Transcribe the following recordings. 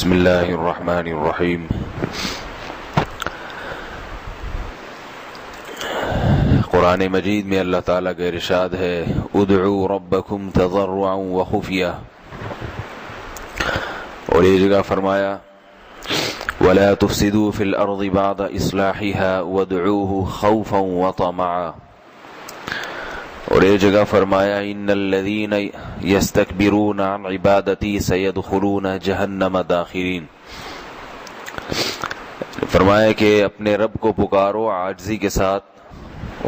بسم اللہ الرحمن الرحیم۔ قرآن مجید میں اللہ تعالیٰ کا ارشاد ہے ادعوا ربکم تضرعا وخفیہ، اور یہ جگہ فرمایا ولا تفسدوا فی الارض بعد اصلاحها وادعوه خوفا وطمعا، اور یہ جگہ فرمایا ان الذین یستکبرون عن عبادتی سیدخلون جہنم داخرین۔ فرمایا کہ اپنے رب کو پکارو عاجزی کے ساتھ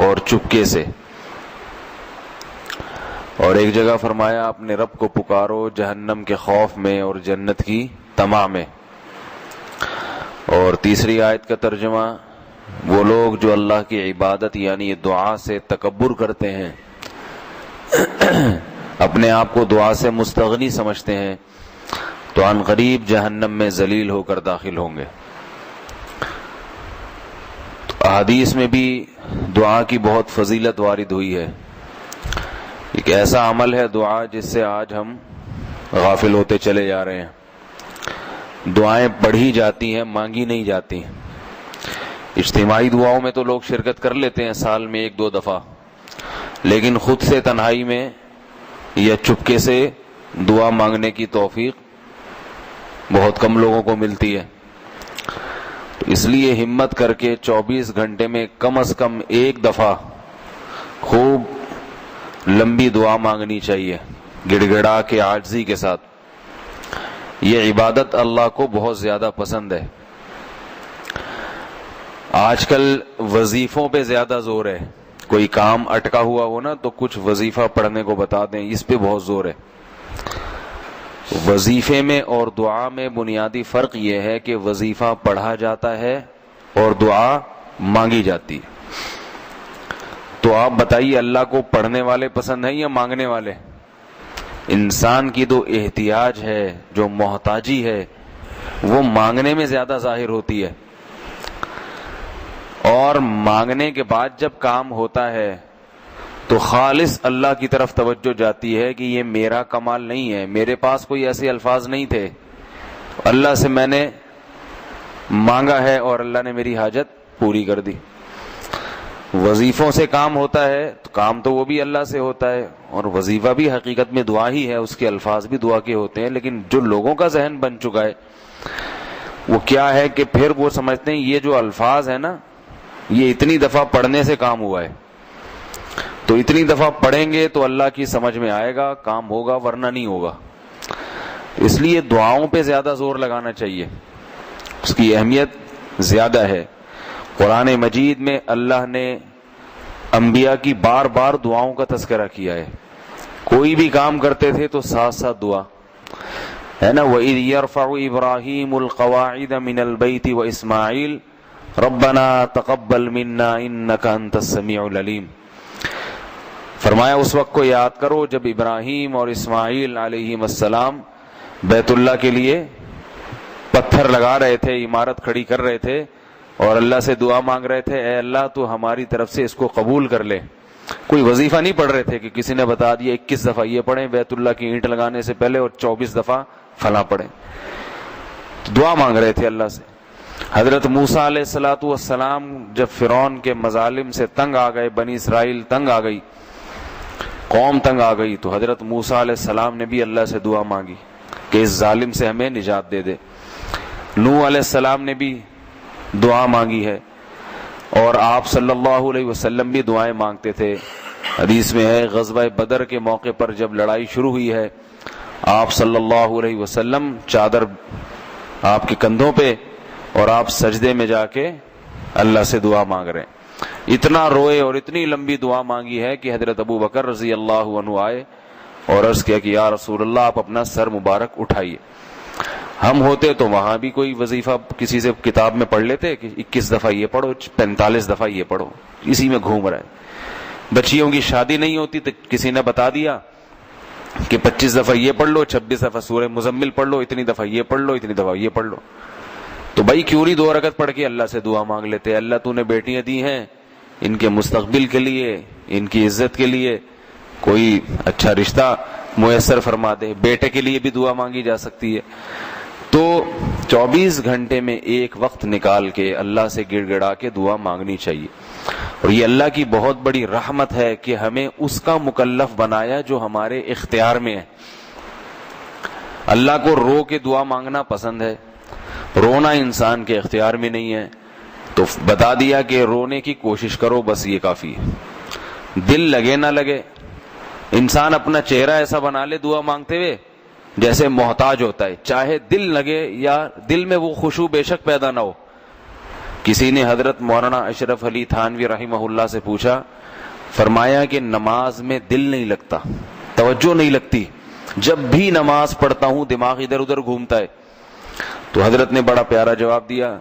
اور چپکے سے، اور ایک جگہ فرمایا اپنے رب کو پکارو جہنم کے خوف میں اور جنت کی طمع میں۔ اور تیسری آیت کا ترجمہ وہ لوگ جو اللہ کی عبادت یعنی دعا سے تکبر کرتے ہیں، اپنے آپ کو دعا سے مستغنی سمجھتے ہیں، تو عن قریب جہنم میں ذلیل ہو کر داخل ہوں گے۔ تو احادیث میں بھی دعا کی بہت فضیلت وارد ہوئی ہے۔ ایک ایسا عمل ہے دعا جس سے آج ہم غافل ہوتے چلے جا رہے ہیں۔ دعائیں پڑھی جاتی ہیں، مانگی نہیں جاتی۔ اجتماعی دعاؤں میں تو لوگ شرکت کر لیتے ہیں سال میں ایک دو دفعہ، لیکن خود سے تنہائی میں یا چپکے سے دعا مانگنے کی توفیق بہت کم لوگوں کو ملتی ہے۔ تو اس لیے ہمت کر کے 24 گھنٹے میں کم از کم ایک دفعہ خوب لمبی دعا مانگنی چاہیے، گڑ گڑا کے عاجزی کے ساتھ۔ یہ عبادت اللہ کو بہت زیادہ پسند ہے۔ آج کل وظیفوں پہ زیادہ زور ہے، کوئی کام اٹکا ہوا ہو نا تو کچھ وظیفہ پڑھنے کو بتا دیں، اس پہ بہت زور ہے۔ وظیفے میں اور دعا میں بنیادی فرق یہ ہے کہ وظیفہ پڑھا جاتا ہے اور دعا مانگی جاتی ہے۔ تو آپ بتائیے اللہ کو پڑھنے والے پسند ہیں یا مانگنے والے؟ انسان کی جو احتیاج ہے، جو محتاجی ہے، وہ مانگنے میں زیادہ ظاہر ہوتی ہے، اور مانگنے کے بعد جب کام ہوتا ہے تو خالص اللہ کی طرف توجہ جاتی ہے کہ یہ میرا کمال نہیں ہے، میرے پاس کوئی ایسے الفاظ نہیں تھے، اللہ سے میں نے مانگا ہے اور اللہ نے میری حاجت پوری کر دی۔ وظیفوں سے کام ہوتا ہے تو کام تو وہ بھی اللہ سے ہوتا ہے، اور وظیفہ بھی حقیقت میں دعا ہی ہے، اس کے الفاظ بھی دعا کے ہوتے ہیں، لیکن جو لوگوں کا ذہن بن چکا ہے وہ کیا ہے کہ پھر وہ سمجھتے ہیں یہ جو الفاظ ہے نا، یہ اتنی دفعہ پڑھنے سے کام ہوا ہے، تو اتنی دفعہ پڑھیں گے تو اللہ کی سمجھ میں آئے گا، کام ہوگا، ورنہ نہیں ہوگا۔ اس لیے دعاؤں پہ زیادہ زور لگانا چاہیے، اس کی اہمیت زیادہ ہے۔ قرآن مجید میں اللہ نے انبیاء کی بار بار دعاؤں کا تذکرہ کیا ہے، کوئی بھی کام کرتے تھے تو ساتھ ساتھ دعا ہے نا۔ وَإِذْ يَرْفَعُ إِبْرَاهِيمُ الْقَوَاعِدَ مِنَ الْبَيْتِ وَإِسْمَاعِيلُ رَبَّنَا تَقَبَّلْ مِنَّا إِنَّكَ أَنْتَ السَّمِيعُ الْعَلِيمُ۔ فرمایا اس وقت کو یاد کرو جب ابراہیم اور اسماعیل علیہ السلام بیت اللہ کے لیے پتھر لگا رہے تھے، عمارت کھڑی کر رہے تھے، اور اللہ سے دعا مانگ رہے تھے اے اللہ تو ہماری طرف سے اس کو قبول کر لے۔ کوئی وظیفہ نہیں پڑھ رہے تھے کہ کسی نے بتا دیا 21 دفعہ یہ پڑھیں بیت اللہ کی اینٹ لگانے سے پہلے اور 24 دفعہ فلاں پڑھیں، دعا مانگ رہے تھے اللہ سے۔ حضرت موسیٰ علیہ السلام جب فرعون کے مظالم سے تنگ آ گئے، بنی اسرائیل تنگ آ گئی، قوم تنگ آ گئی، تو حضرت موسیٰ علیہ السلام نے بھی اللہ سے دعا مانگی کہ اس ظالم سے ہمیں نجات دے دے۔ نوح علیہ السلام نے بھی دعا مانگی ہے، اور آپ صلی اللہ علیہ وسلم بھی دعائیں مانگتے تھے۔ حدیث میں ہے غزوہ بدر کے موقع پر جب لڑائی شروع ہوئی ہے، آپ صلی اللہ علیہ وسلم چادر آپ کے کندھوں پہ اور آپ سجدے میں جا کے اللہ سے دعا مانگ رہے ہیں۔ اتنا روئے اور اتنی لمبی دعا مانگی ہے کہ حضرت ابو بکر رضی اللہ عنہ آئے اور عرض کیا کہ یا رسول اللہ آپ اپنا سر مبارک اٹھائیے۔ ہم ہوتے تو وہاں بھی کوئی وظیفہ کسی سے کتاب میں پڑھ لیتے کہ 21 دفعہ یہ پڑھو، 45 دفعہ یہ پڑھو، اسی میں گھوم رہا ہے۔ بچیوں کی شادی نہیں ہوتی تو کسی نے بتا دیا کہ 25 دفعہ یہ پڑھ لو، 26 دفعہ سورہ مزمل پڑھ لو، اتنی دفعہ یہ پڑھ لو، اتنی دفعہ یہ پڑھ لو۔ تو بھائی کیوں نہیں 2 رکعت پڑھ کے اللہ سے دعا مانگ لیتے؟ اللہ تو نے بیٹیاں دی ہیں، ان کے مستقبل کے لیے، ان کی عزت کے لیے کوئی اچھا رشتہ میسر فرما دے، بیٹے کے لیے بھی دعا مانگی جا سکتی ہے۔ تو 24 گھنٹے میں ایک وقت نکال کے اللہ سے گڑ گڑا کے دعا مانگنی چاہیے. اور یہ اللہ کی بہت بڑی رحمت ہے کہ ہمیں اس کا مکلف بنایا جو ہمارے اختیار میں ہے. اللہ کو رو کے دعا مانگنا پسند ہے، رونا انسان کے اختیار میں نہیں ہے، تو بتا دیا کہ رونے کی کوشش کرو، بس یہ کافی ہے. دل لگے نہ لگے، انسان اپنا چہرہ ایسا بنا لے دعا مانگتے ہوئے جیسے محتاج ہوتا ہے، چاہے دل لگے یا دل میں وہ خشوع بے شک پیدا نہ ہو. کسی نے حضرت مولانا اشرف علی تھانوی رحمہ اللہ سے پوچھا، فرمایا کہ نماز میں دل نہیں لگتا، توجہ نہیں لگتی، جب بھی نماز پڑھتا ہوں دماغ ادھر ادھر گھومتا ہے. تو حضرت نے بڑا پیارا جواب دیا،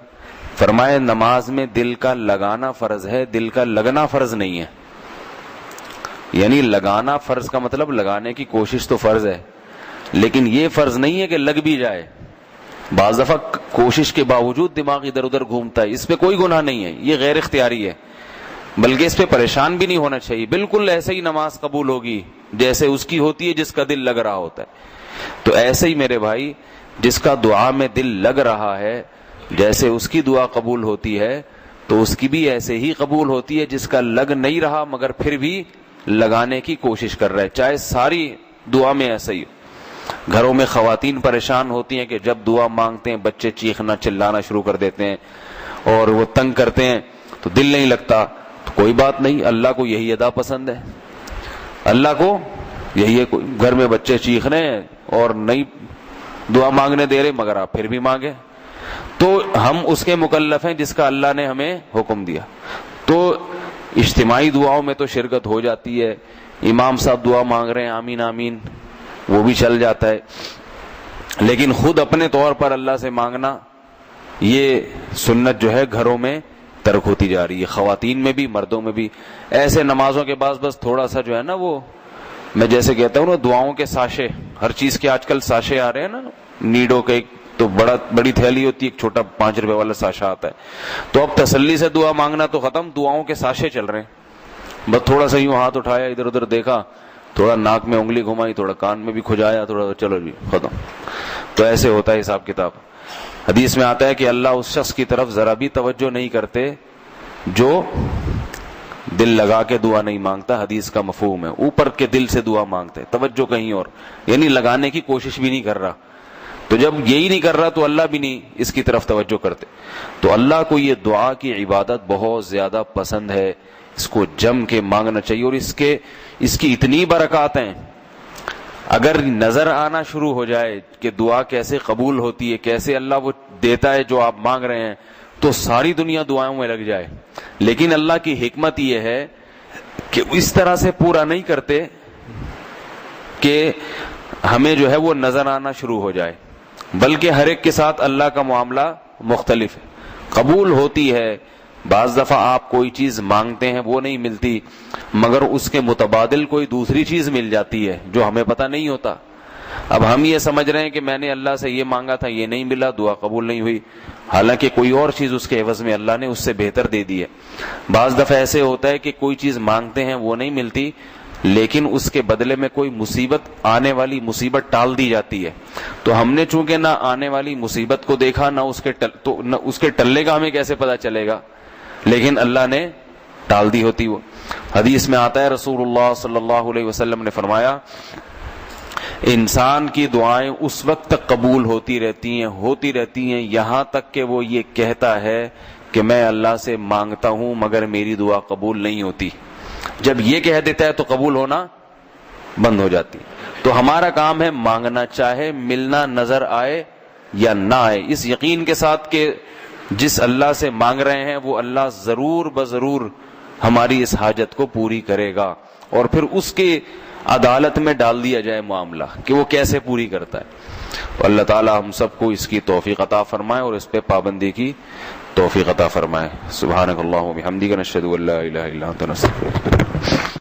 فرمایا نماز میں دل کا لگانا فرض ہے، دل کا لگنا فرض نہیں ہے. یعنی لگانا فرض کا مطلب لگانے کی کوشش تو فرض ہے، لیکن یہ فرض نہیں ہے کہ لگ بھی جائے. بعض دفعہ کوشش کے باوجود دماغ ادھر ادھر گھومتا ہے، اس پہ کوئی گناہ نہیں ہے، یہ غیر اختیاری ہے، بلکہ اس پہ پریشان بھی نہیں ہونا چاہیے. بالکل ایسے ہی نماز قبول ہوگی جیسے اس کی ہوتی ہے جس کا دل لگ رہا ہوتا ہے. تو ایسے ہی میرے بھائی، جس کا دعا میں دل لگ رہا ہے، جیسے اس کی دعا قبول ہوتی ہے تو اس کی بھی ایسے ہی قبول ہوتی ہے جس کا لگ نہیں رہا مگر پھر بھی لگانے کی کوشش کر رہا ہے. چاہے ساری دعا میں ایسا ہی. گھروں میں خواتین پریشان ہوتی ہیں کہ جب دعا مانگتے ہیں بچے چیخنا چلانا شروع کر دیتے ہیں اور وہ تنگ کرتے ہیں تو دل نہیں لگتا. تو کوئی بات نہیں، اللہ کو یہی ادا پسند ہے. اللہ کو یہی ہے، گھر میں بچے چیخ رہے ہیں اور نہیں دعا مانگنے دے رہے مگر آپ پھر بھی مانگے، تو ہم اس کے مکلف ہیں جس کا اللہ نے ہمیں حکم دیا. تو اجتماعی دعاؤں میں تو شرکت ہو جاتی ہے، امام صاحب دعا مانگ رہے ہیں آمین آمین، وہ بھی چل جاتا ہے. لیکن خود اپنے طور پر اللہ سے مانگنا، یہ سنت جو ہے گھروں میں ترک ہوتی جا رہی ہے، خواتین میں بھی مردوں میں بھی. ایسے نمازوں کے بعد بس تھوڑا سا جو ہے نا، وہ میں جیسے کہتا ہوں نا دعاؤں کے ساشے، ہر چیز کے آج کل ساشے آ رہے ہیں نا، نیڈو کے ایک تو بڑی تھیلی ہوتی ہے، ایک چھوٹا 5 روپے والا ساشا آتا ہے. تو اب تسلی سے دعا مانگنا تو ختم، دعاؤں کے ساشے چل رہے ہیں. بس تھوڑا سا یوں ہاتھ اٹھایا، ادھر ادھر دیکھا، تھوڑا ناک میں انگلی گھمائی، تھوڑا کان میں بھی کھجایا، تھوڑا چلو جی ختم. تو ایسے ہوتا ہے حساب کتاب. حدیث میں آتا ہے کہ اللہ اس شخص کی طرف ذرا بھی توجہ نہیں کرتے جو دل لگا کے دعا نہیں مانگتا. حدیث کا مفہوم ہے اوپر کے دل سے دعا مانگتے، توجہ کہیں اور، یعنی لگانے کی کوشش بھی نہیں کر رہا. تو جب یہی نہیں کر رہا تو اللہ بھی نہیں اس کی طرف توجہ کرتے. تو اللہ کو یہ دعا کی عبادت بہت زیادہ پسند ہے، اس کو جم کے مانگنا چاہیے. اور اس کی اتنی برکات ہیں، اگر نظر آنا شروع ہو جائے کہ دعا کیسے قبول ہوتی ہے، کیسے اللہ وہ دیتا ہے جو آپ مانگ رہے ہیں، تو ساری دنیا دعاؤں میں لگ جائے. لیکن اللہ کی حکمت یہ ہے کہ اس طرح سے پورا نہیں کرتے کہ ہمیں جو ہے وہ نظر آنا شروع ہو جائے، بلکہ ہر ایک کے ساتھ اللہ کا معاملہ مختلف ہے. قبول ہوتی ہے، بعض دفعہ آپ کوئی چیز مانگتے ہیں وہ نہیں ملتی، مگر اس کے متبادل کوئی دوسری چیز مل جاتی ہے جو ہمیں پتہ نہیں ہوتا. اب ہم یہ سمجھ رہے ہیں کہ میں نے اللہ سے یہ مانگا تھا، یہ نہیں ملا، دعا قبول نہیں ہوئی، حالانکہ کوئی اور چیز اس کے عوض میں اللہ نے اس سے بہتر دے دی ہے. بعض دفعہ ایسے ہوتا ہے کہ کوئی چیز مانگتے ہیں وہ نہیں ملتی، لیکن اس کے بدلے میں کوئی مصیبت، آنے والی مصیبت ٹال دی جاتی ہے. تو ہم نے چونکہ نہ آنے والی مصیبت کو دیکھا، نہ اس کے ٹلنے کا ہمیں کیسے پتا چلے گا، لیکن اللہ نے ٹال دی ہوتی وہ. حدیث میں آتا ہے رسول اللہ صلی اللہ علیہ وسلم نے فرمایا، انسان کی دعائیں اس وقت تک قبول ہوتی رہتی ہیں یہاں تک کہ وہ یہ کہتا ہے کہ میں اللہ سے مانگتا ہوں مگر میری دعا قبول نہیں ہوتی. جب یہ کہہ دیتا ہے تو قبول ہونا بند ہو جاتی. تو ہمارا کام ہے مانگنا، چاہے ملنا نظر آئے یا نہ آئے، اس یقین کے ساتھ کہ جس اللہ سے مانگ رہے ہیں وہ اللہ ضرور بضرور ہماری اس حاجت کو پوری کرے گا. اور پھر اس کی عدالت میں ڈال دیا جائے معاملہ کہ وہ کیسے پوری کرتا ہے. اللہ تعالی ہم سب کو اس کی توفیق عطا فرمائے اور اس پہ پابندی کی توفیق عطا فرمائے. سبحانک اللہم و بحمدک، نشہد ان لا الہ الا انت، نستغفرک.